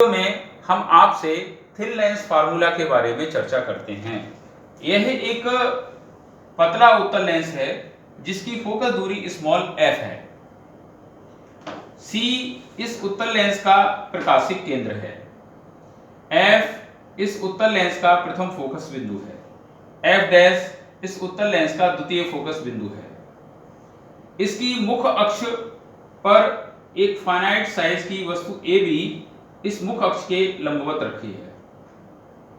Video में हम आपसे थिन लेंस फार्मूला के बारे में चर्चा करते हैं। यह एक पतला उत्तल लेंस है जिसकी फोकस दूरी स्मॉल f है। C इस उत्तल लेंस का प्रकाशिक केंद्र है। F इस उत्तल लेंस का प्रथम फोकस बिंदु है। F डैश इस उत्तल लेंस का द्वितीय फोकस बिंदु है। इसकी मुख्य अक्ष पर एक फाइनाइट साइज की वस्तु AB इस मुख्य अक्ष के लंबवत रखी है।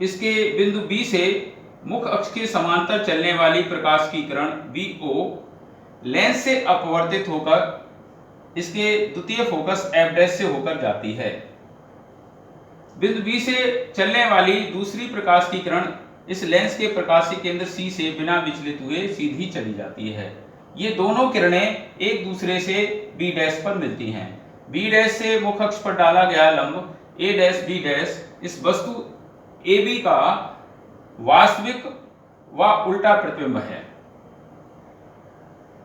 इसके बिंदु B से मुख्य अक्ष के समांतर चलने वाली प्रकाश की किरण BO लेंस से अपवर्तित होकर इसके द्वितीय फोकस F डैश से होकर जाती है। बिंदु B से चलने वाली दूसरी प्रकाश की किरण इस लेंस के प्रकाशीय केंद्र C से बिना विचलित हुए सीधी चली जाती है। ये दोनों किरणें एक दूसरे से B डैश पर मिलती हैं। B डैश से मुख्य अक्ष पर डाला गया लंब A डैश B डैश इस वस्तु AB का वास्तविक व उल्टा प्रतिबिंब है।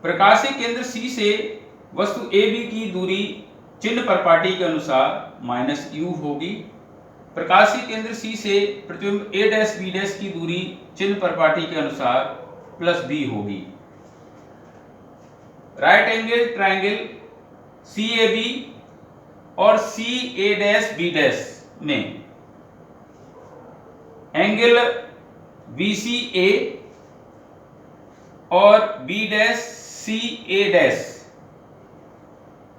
प्रकाशीय केंद्र C से वस्तु AB की दूरी चिन्ह परपाटी के अनुसार -u होगी। प्रकाशीय केंद्र C से प्रतिबिंब A डैश B डैश की दूरी चिन्ह परपाटी के अनुसार +b होगी। राइट एंगल ट्रायंगल CAB और CA डैश B डैश में एंगल BCA और B डैश CA डैश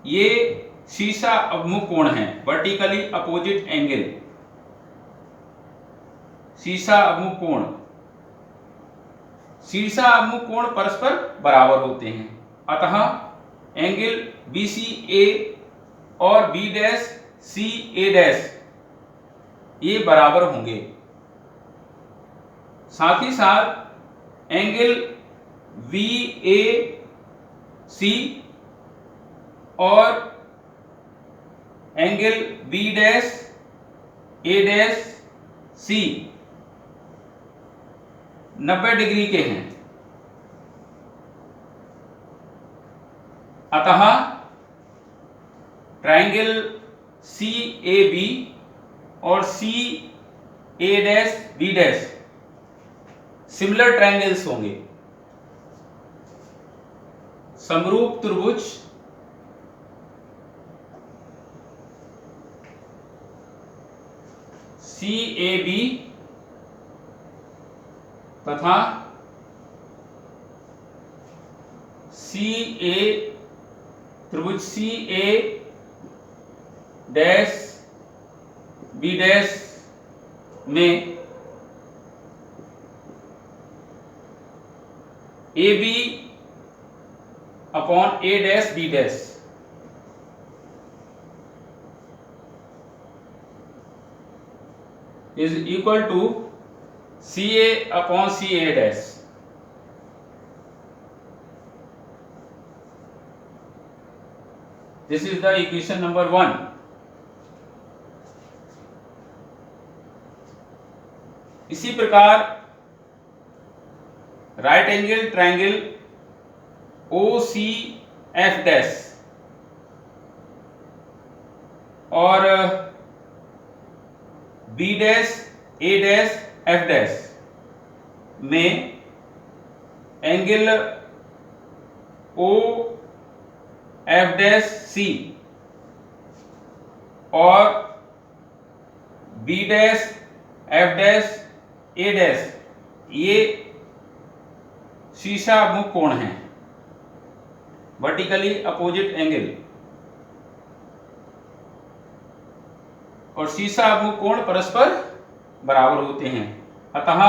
ये शीर्षा अभिमुख कोण हैं, वर्टिकली अपोजिट एंगल। शीर्षा अभिमुख कोण, शीर्षा अभिमुख कोण परस्पर बराबर होते हैं, अतः एंगल BCA और B डैश CA डैश ये बराबर होंगे। साथ ही साथ एंगल VAC और angle B dash A dash C 90 degree के हैं, अतः ट्रायंगल CAB और CA dash B dash similar triangles होंगे। समरूप त्रिभुज CAB तथा CA त्रिभुज CA डैश B डैश में AB upon A dash B dash is equal to CA upon CA dash. This is the equation number 1। इसी प्रकार right angle triangle OCF dash और B dash A dash F dash में angle OF dash C और B dash F dash A dash ये शीर्षा अभिमुख कोण हैं, vertically opposite angle. और शीर्षा अभिमुख कोण परस्पर बराबर होते हैं, अतः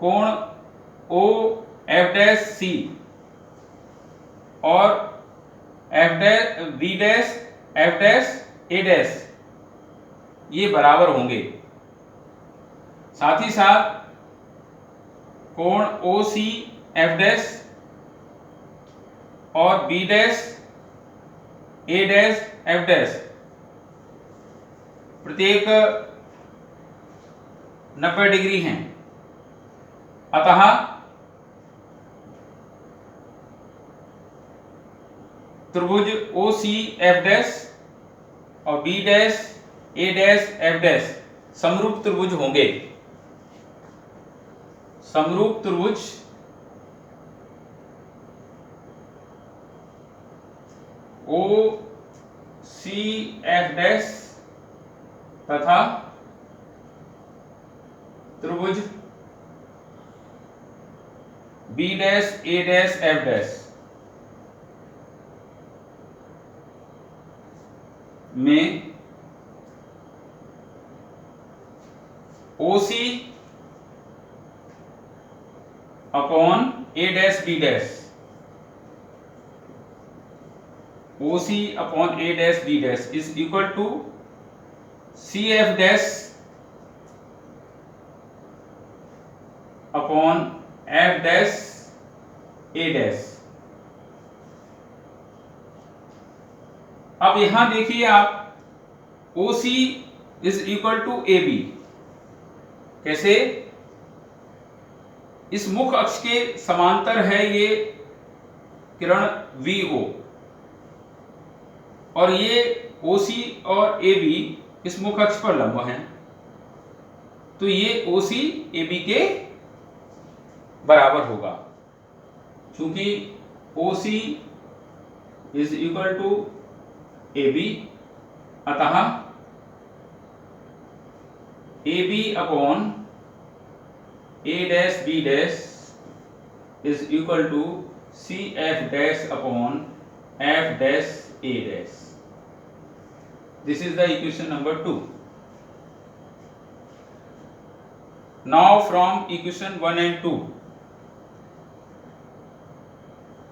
कोण OF डैश C और B dash F dash A dash ये बराबर होंगे। साथ ही साथ कोण OCF डैश और B dash A dash F dash प्रत्येक 90 डिग्री हैं, अतः त्रिभुज OCF डैश और B dash, A dash, F dash समरूप त्रिभुज होंगे। समरूप त्रिभुज ओ सी एफ डैश तथा त्रिभुज B dash, A dash, F dash में OC upon A dash B dash, OC upon A dash B dash is equal to CF dash upon F dash A dash. अब यहां देखिए आप, OC is equal to AB। कैसे? इस मुख्य अक्ष के समांतर है ये किरण VO, और ये OC और AB इस मुख्य अक्ष पर लंब हैं, तो ये OC AB के बराबर होगा, क्योंकि OC is equal to AB, अतः AB upon A dash B dash is equal to CF dash upon F dash A dash. This is the equation number 2। Now from equation 1 and 2,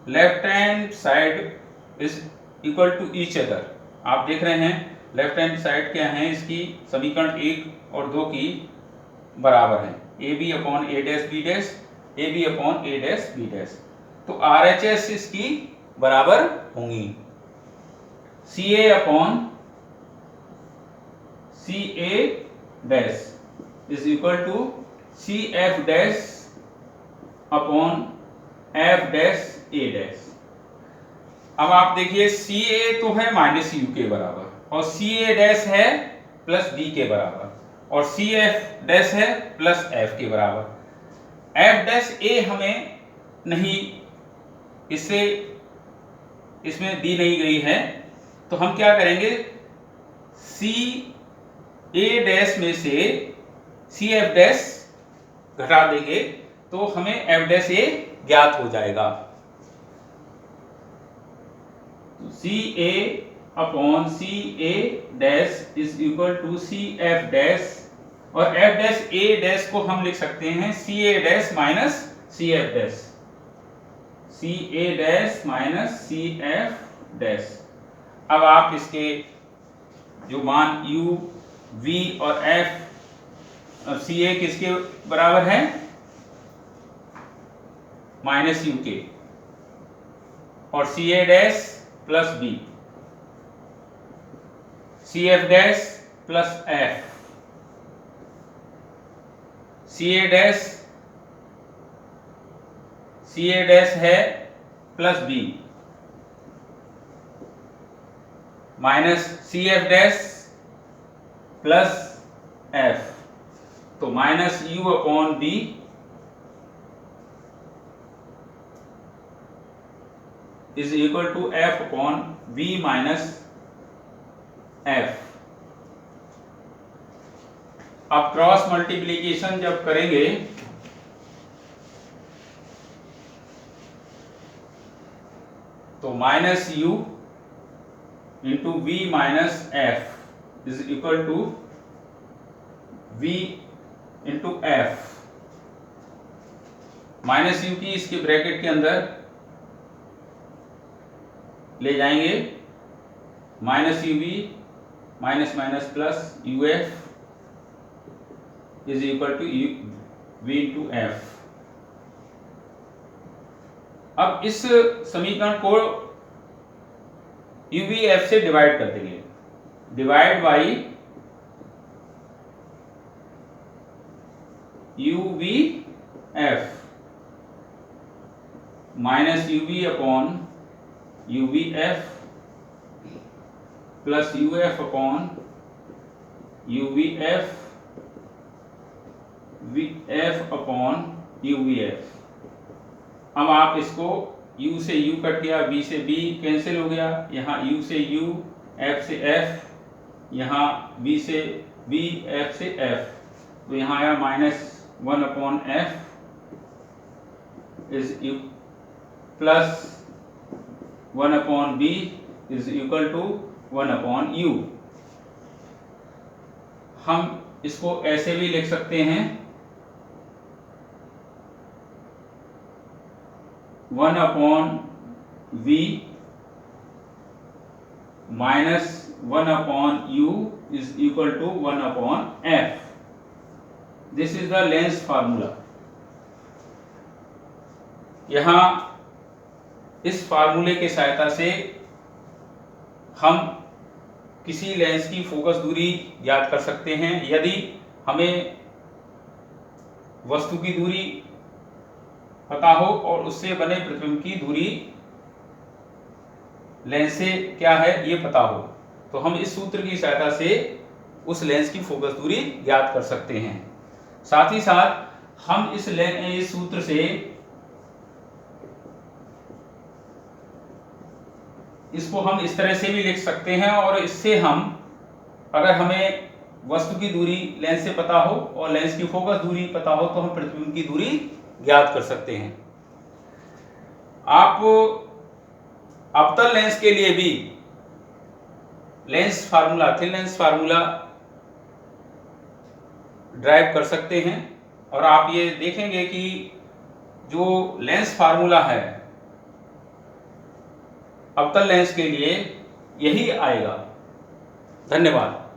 left hand side is equal to each other. आप देख रहे हैं left hand side क्या है, इसकी समीकरण 1 और 2 की बराबर है, A B upon A dash B dash, A B upon A dash B dash. तो RHS इसकी बराबर होंगी CA upon CA dash is equal to CF dash upon F dash A dash. अब आप देखिए CA तो है माइनस U के बराबर, और CA डैश है प्लस B के बराबर, और CF डैश है प्लस F के बराबर। F डैश A हमें नहीं, इससे इसमें दी नहीं गई है, तो हम क्या करेंगे, CA डैश में से CF डैश घटा देंगे, तो हमें F डैश A ज्ञात हो जाएगा। CA upon CA dash is equal to CF dash, और F डैश A डैश को हम लिख सकते हैं CA dash minus CF dash, CA dash minus CF dash. अब आप इसके जो मान U, V और F, CA किसके बराबर है, माइनस U के, और CA dash plus B, CF dash plus F, CA dash है plus B minus CF dash plus F, तो minus U upon B is equal to F upon V minus F। अब cross multiplication जब करेंगे तो minus U into V minus F is equal to V into F। Minus U की इसके bracket के अंदर ले जाएंगे, minus UV minus minus plus UF is equal to V into F। अब इस समीकरण को UVF से डिवाइड कर देंगे, divide by UVF minus UV upon UVF plus U F upon you V F upon you V F. अब आप इसको u से u कट गया, b से b कैंसिल हो गया, यहाँ u से u, f से f, यहाँ b से b, f से f, तो यहाँ आया -1 upon f is plus 1 upon b is equal to 1 upon u। हम इसको ऐसे भी लिख सकते हैं 1 upon v minus 1 upon u is equal to 1 upon f। This is the lens formula. यहां इस फार्मूले की सहायता से हम किसी लेंस की फोकस दूरी ज्ञात कर सकते हैं। यदि हमें वस्तु की दूरी पता हो और उससे बने प्रतिबिंब की दूरी लेंस से क्या है ये पता हो, तो हम इस सूत्र की सहायता से उस लेंस की फोकस दूरी ज्ञात कर सकते हैं। साथ ही साथ हम इस सूत्र से इसको हम इस तरह से भी लिख सकते हैं, और इससे हम अगर हमें वस्तु की दूरी लेंस से पता हो और लेंस की फोकस दूरी पता हो तो हम प्रतिबिंब की दूरी ज्ञात कर सकते हैं। आप अवतल लेंस के लिए भी lens formula, thin lens formula drive कर सकते हैं, और आप ये देखेंगे कि जो लेंस फार्मूला है अवतल लेंस के लिए यही आएगा। धन्यवाद।